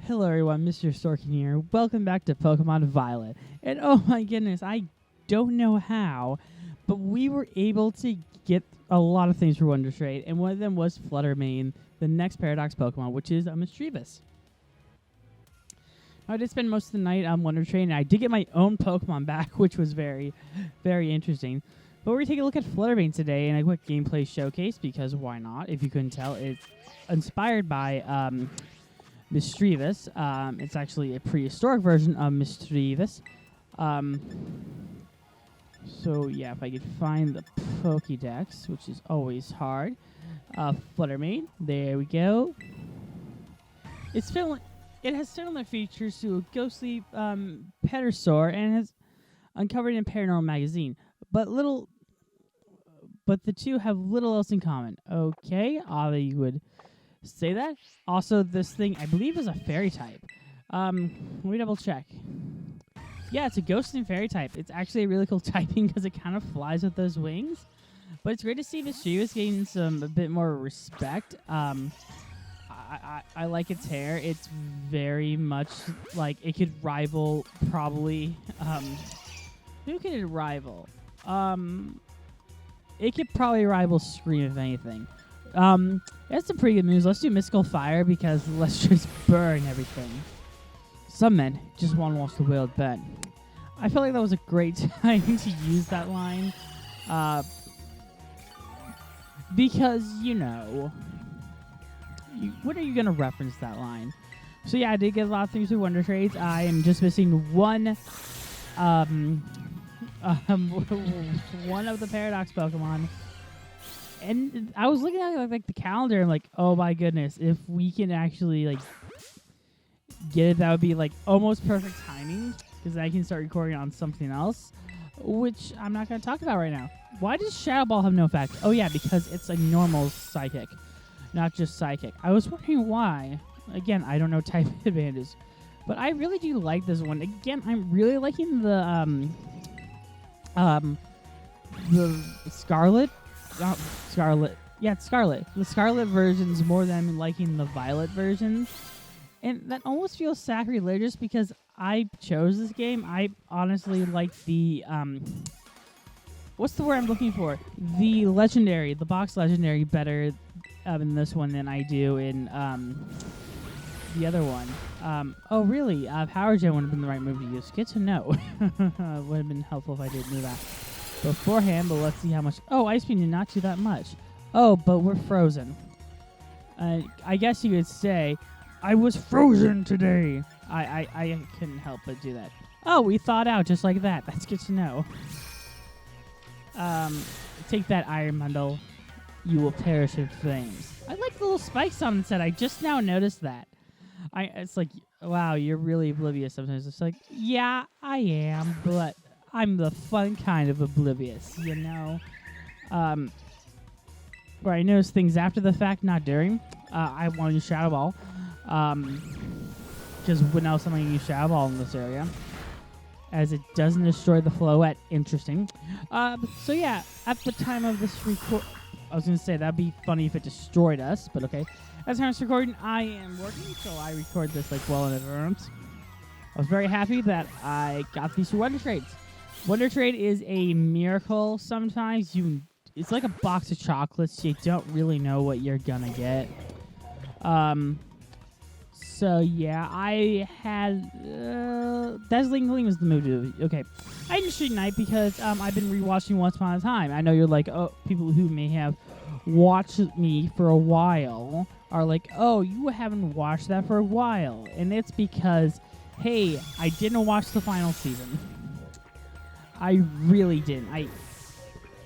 Hello everyone, Mr. Sorkin here. Welcome back to Pokemon Violet. And oh my goodness, I don't know how, but we were able to get a lot of things for Wonder Trade, and one of them was Flutter Main, the next Paradox Pokemon, which is a Mischievous. I did spend most of the night on Wonder Trade, and I did get my own Pokemon back, which was very, very interesting. But we're going to take a look at Flutter Main today in a quick gameplay showcase, because why not? If you couldn't tell, it's inspired by Mischievous. It's actually a prehistoric version of Mischievous. So yeah, if I could find the Pokédex, which is always hard. Flutter Main, there we go. It has similar features to a ghostly Pterosaur and has uncovered in Paranormal Magazine, but the two have little else in common. Okay, you would say that. Also, this thing, I believe, is a fairy type. Let me double check. Yeah, it's a ghost and fairy type. It's actually a really cool typing because it kind of flies with those wings. But it's great to see Mischievous getting a bit more respect. I like its hair. It's very much like it could rival probably. Who could it rival? It could probably rival Scream if anything. That's some pretty good moves. Let's do Mystical Fire because let's just burn everything. Some men just one wants to wield Ben. I feel like that was a great time to use that line. Because, you know, when are you going to reference that line? So yeah, I did get a lot of things with Wonder Trades. I am just missing one one of the Paradox Pokemon. And I was looking at like the calendar and like, oh my goodness, if we can actually like get it, that would be like almost perfect timing because I can start recording on something else, which I'm not going to talk about right now. Why does Shadow Ball have no effect? Oh yeah, because it's a normal Psychic, not just Psychic. I was wondering why. Again, I don't know type advantage, but I really do like this one. Again, I'm really liking the Scarlet. Scarlet. Yeah, it's Scarlet. The Scarlet versions more than liking the Violet versions. And that almost feels sacrilegious because I chose this game. I honestly like the, what's the word I'm looking for? The Legendary, the box Legendary better in this one than I do in the other one. Oh, really? Power Gem would have been the right move to use. Good to know. Would have been helpful if I did know that beforehand, but let's see how much. Oh, Ice Beam did not do that much. Oh, but we're frozen. I guess you could say, I was frozen today. I couldn't help but do that. Oh, we thawed out just like that. That's good to know. Take that, Iron Bundle. You will perish in flames. I like the little spikes on the set. I just now noticed that. It's like, wow, you're really oblivious sometimes. It's like, yeah, I am, but I'm the fun kind of oblivious, you know? Where I notice things after the fact, not during. I want to use Shadow Ball. Because when else am I going to use Shadow Ball in this area? As it doesn't destroy the Floette. Interesting. So yeah, at the time of this record... I was going to say, that'd be funny if it destroyed us, but okay. At the time of this recording, I am working, so I record this like well in advance. I was very happy that I got these two Wonder Trades. Wonder Trade is a miracle sometimes. It's like a box of chocolates. You don't really know what you're gonna get. So yeah, I had Dazzling Gleam is the move to do. Okay, I didn't shoot Night because I've been rewatching Once Upon a Time. I know you're like, oh, people who may have watched me for a while are like, oh, you haven't watched that for a while, and it's because, hey, I didn't watch the final season. I really didn't. I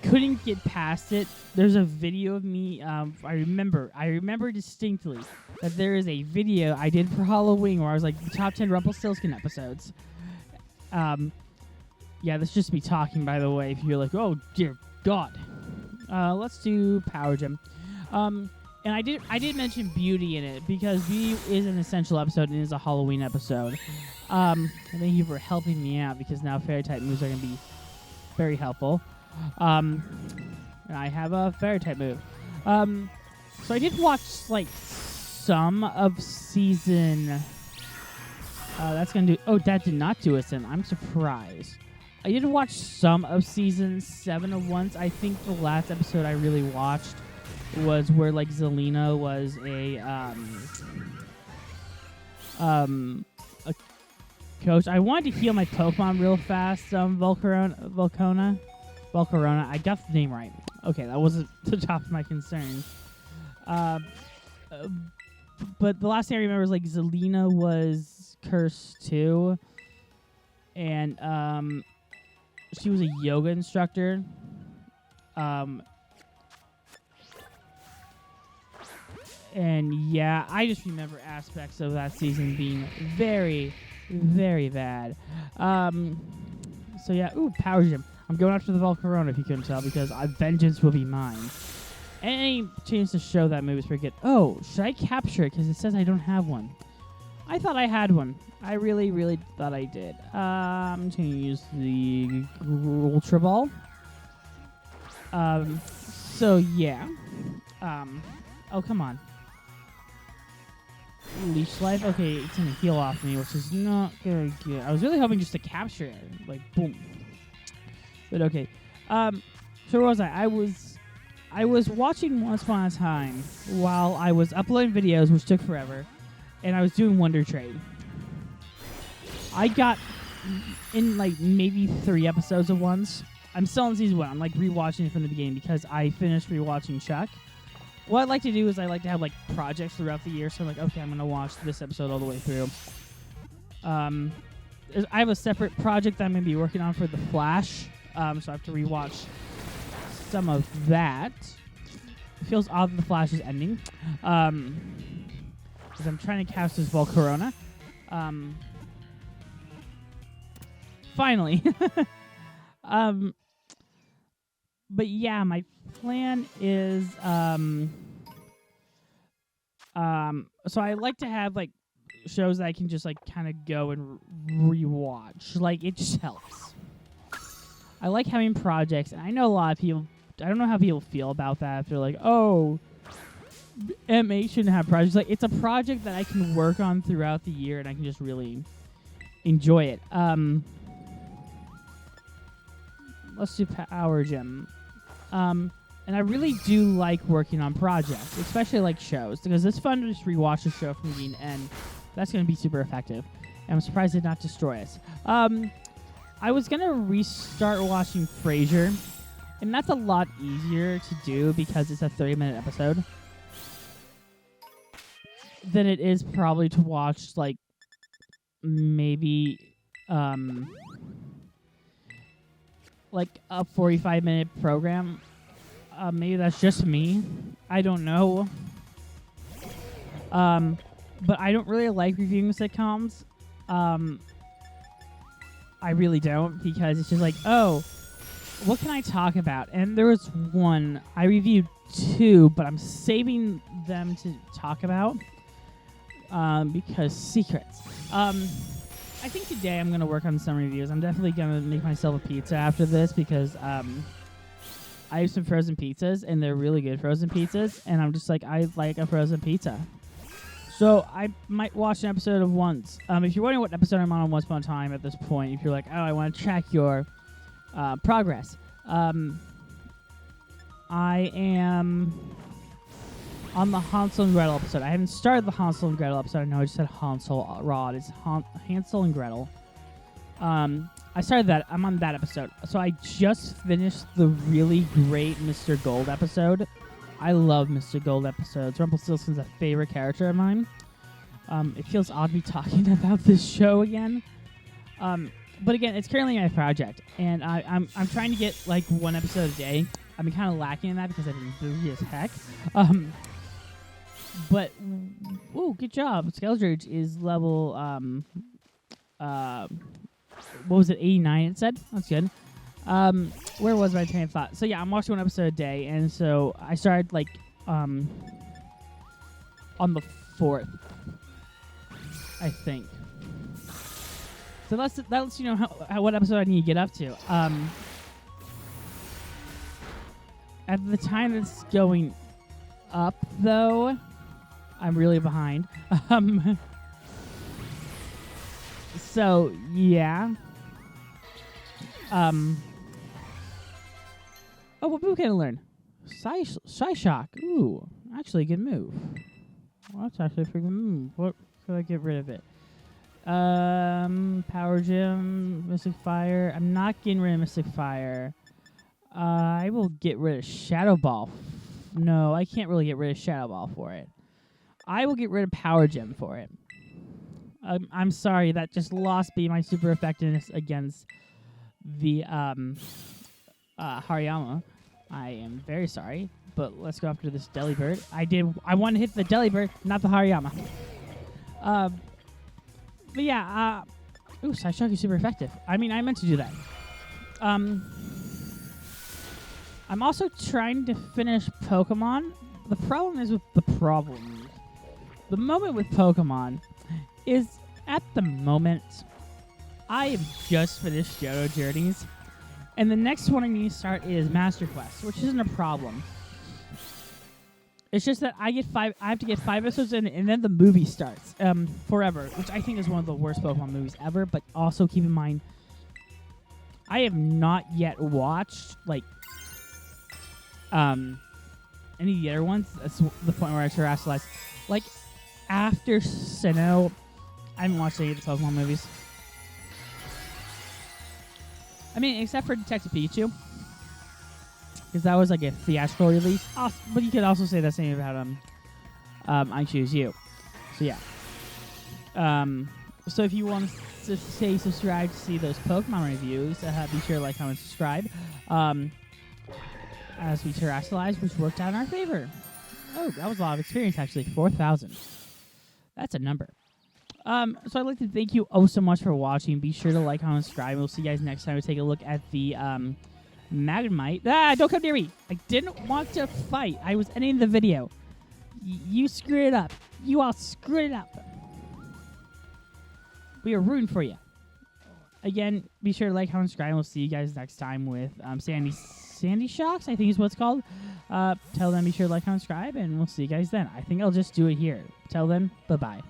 couldn't get past it. There's a video of me. I remember distinctly that there is a video I did for Halloween where I was like the top 10 Rumpelstiltskin episodes. Yeah, that's just me talking, by the way. If you're like, oh dear God, let's do Power Gem. And I did mention Beauty in it because Beauty is an essential episode and is a Halloween episode. Thank you for helping me out because now fairy type moves are gonna be very helpful. And I have a fairy type move. So I did watch like some of season That's gonna do. Oh, that did not do us in. I'm surprised. I did watch some of season 7 of Once. I think the last episode I really watched was where like Zelina was a coach. I wanted to heal my Pokemon real fast. Volcarona. I got the name right. Okay, that wasn't the top of my concerns. But the last thing I remember was like Zelina was cursed too, and she was a yoga instructor. And yeah, I just remember aspects of that season being very, very bad. So yeah, ooh, Power Gym. I'm going after the Volcarona if you couldn't tell, because vengeance will be mine. Any chance to show that move is pretty good. Oh, should I capture it? Because it says I don't have one. I thought I had one. I really, really thought I did. I'm just going to use the Ultra Ball. So yeah. Oh, come on. Leech Life? Okay, it's going to heal off me, which is not very good. I was really hoping just to capture it. Like, boom. But okay. So where was I? I was watching Once Upon a Time while I was uploading videos, which took forever, and I was doing Wonder Trade. I got in like maybe 3 episodes of Once. I'm still in season 1. I'm like rewatching it from the beginning because I finished rewatching Chuck. What I like to do is I like to have like projects throughout the year. So I'm like, okay, I'm gonna watch this episode all the way through. I have a separate project that I'm gonna be working on for The Flash. So I have to rewatch some of that. It feels odd that The Flash is ending. Because I'm trying to cast this Volcarona. Finally. But yeah, my plan is so I like to have like shows that I can just like kind of go and rewatch. Like it just helps. I like having projects, and I know a lot of people. I don't know how people feel about that. If they're like, "Oh, MA shouldn't have projects." Like it's a project that I can work on throughout the year, and I can just really enjoy it. Let's do Power Gym. And I really do like working on projects, especially like shows, because it's fun to just rewatch a show from beginning to end. That's going to be super effective. And I'm surprised it did not destroy us. I was going to restart watching Frasier, and that's a lot easier to do because it's a 30-minute episode than it is probably to watch, like, maybe, like a 45-minute program. Maybe that's just me. I don't know. But I don't really like reviewing sitcoms. I really don't, because it's just like, oh, what can I talk about? And there was one. I reviewed 2, but I'm saving them to talk about because secrets. I think today I'm going to work on some reviews. I'm definitely going to make myself a pizza after this because I have some frozen pizzas, and they're really good frozen pizzas, and I'm just like, I like a frozen pizza. So I might watch an episode of Once. If you're wondering what episode I'm on Once Upon a Time at this point, if you're like, oh, I want to track your progress, I am on the Hansel and Gretel episode. I haven't started the Hansel and Gretel episode. No, I just said Hansel Rod. It's Hansel and Gretel. I started that. I'm on that episode. So I just finished the really great Mr. Gold episode. I love Mr. Gold episodes. Rumpelstiltskin's a favorite character of mine. It feels odd to be talking about this show again. But again, it's currently my project, and I'm trying to get like 1 episode a day. I've been kind of lacking in that because I've been busy as heck. But ooh, good job. Skeldridge is level what was it, 89 it said? That's good. Where was my train of thought? So yeah, I'm watching 1 episode a day, and so I started like on the 4th, I think. So that lets you know what episode I need to get up to. At the time it's going up, though, I'm really behind. So yeah. Oh, what move can I learn? Shy Shock. Ooh, actually a good move. Well, that's actually a freaking move. What could I get rid of it? Power Gem, Mystic Fire. I'm not getting rid of Mystic Fire. I will get rid of Shadow Ball. No, I can't really get rid of Shadow Ball for it. I will get rid of Power Gem for it. I'm sorry, that just lost me my super effectiveness against the Hariyama. I am very sorry, but let's go after this Delibird. I want to hit the Delibird, not the Hariyama. But yeah, ooh, Psyshock is super effective. I mean, I meant to do that. I'm also trying to finish Pokemon. The problem is with the problem. The moment with Pokemon is, at the moment, I have just finished Johto Journeys, and the next one I need to start is Master Quest, which isn't a problem. It's just that I have to get 5 episodes in, and then the movie starts. Forever, which I think is one of the worst Pokemon movies ever. But also keep in mind, I have not yet watched any of the other ones. That's the point where I terrestrialize. Like after Sinnoh, I haven't watched any of the Pokemon movies. I mean, except for Detective Pikachu. Because that was like a theatrical release. But you could also say the same about I Choose You. So yeah. So if you want to say subscribe to see those Pokemon reviews, be sure to like, comment, subscribe. As we terrestrialize, which worked out in our favor. Oh, that was a lot of experience actually. 4,000. That's a number. So I'd like to thank you so much for watching. Be sure to like, comment, subscribe. We'll see you guys next time. We'll take a look at the Magnemite. Don't come near me. I didn't want to fight. I was ending the video. You screwed it up. You all screwed it up. We are rooting for you. Again, be sure to like, comment, subscribe. We'll see you guys next time with Sandy Shocks, I think is what it's called. Till then, be sure to like, comment, subscribe, and we'll see you guys then. I think I'll just do it here. Till then, bye-bye.